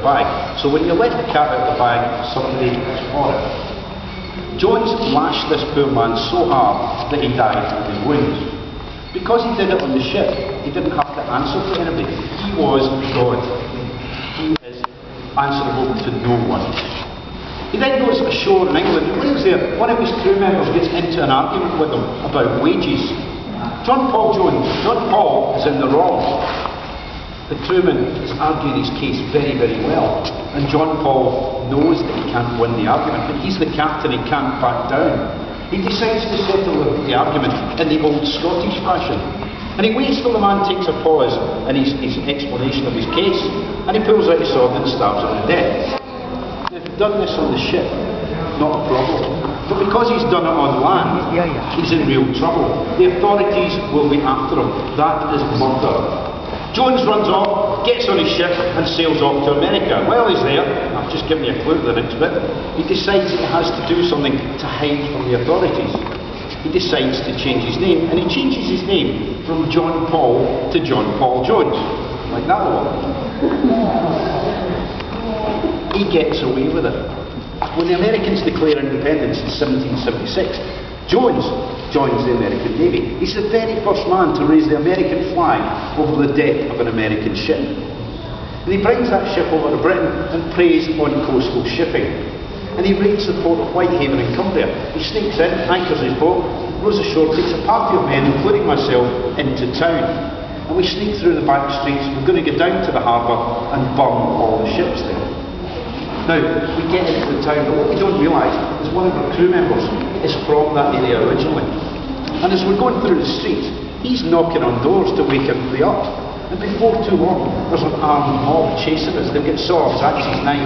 bag. So when you let the cat out of the bag, somebody is for it. Jones lashed this poor man so hard that he died of his wounds. Because he did it on the ship, he didn't have to answer to anybody. He was God. He is answerable to no one. He then goes ashore in England. When he was there, one of his crew members gets into an argument with him about wages. John Paul is in the wrong. The crewman is arguing his case very, very well. And John Paul knows that he can't win the argument, but he's the captain, he can't back down. He decides to settle the argument in the old Scottish fashion. And he waits till the man takes a pause in his explanation of his case, and he pulls out his sword and stabs him to death. They've done this on the ship, not a problem. But because he's done it on land, he's in real trouble. The authorities will be after him. That is murder. Jones runs off, gets on his ship and sails off to America. While he's there, I've just given you a clue to the next bit, he decides he has to do something to hide from the authorities. He decides to change his name, and he changes his name from John Paul to John Paul Jones. Like that one. He gets away with it. When the Americans declare independence in 1776, Jones joins the American Navy. He's the very first man to raise the American flag over the deck of an American ship. And he brings that ship over to Britain and preys on coastal shipping. And he raids the port of Whitehaven in Cumbria. He sneaks in, anchors his boat, rows ashore, takes a party of men, including myself, into town. And we sneak through the back streets. We're going to go down to the harbour and burn all the ships there. Now, we get into the town, but what we don't realise is one of our crew members is from that area originally. And as we're going through the streets, he's knocking on doors to wake everybody up. And before too long, there's an armed mob chasing us. They've got swords, axes, knives.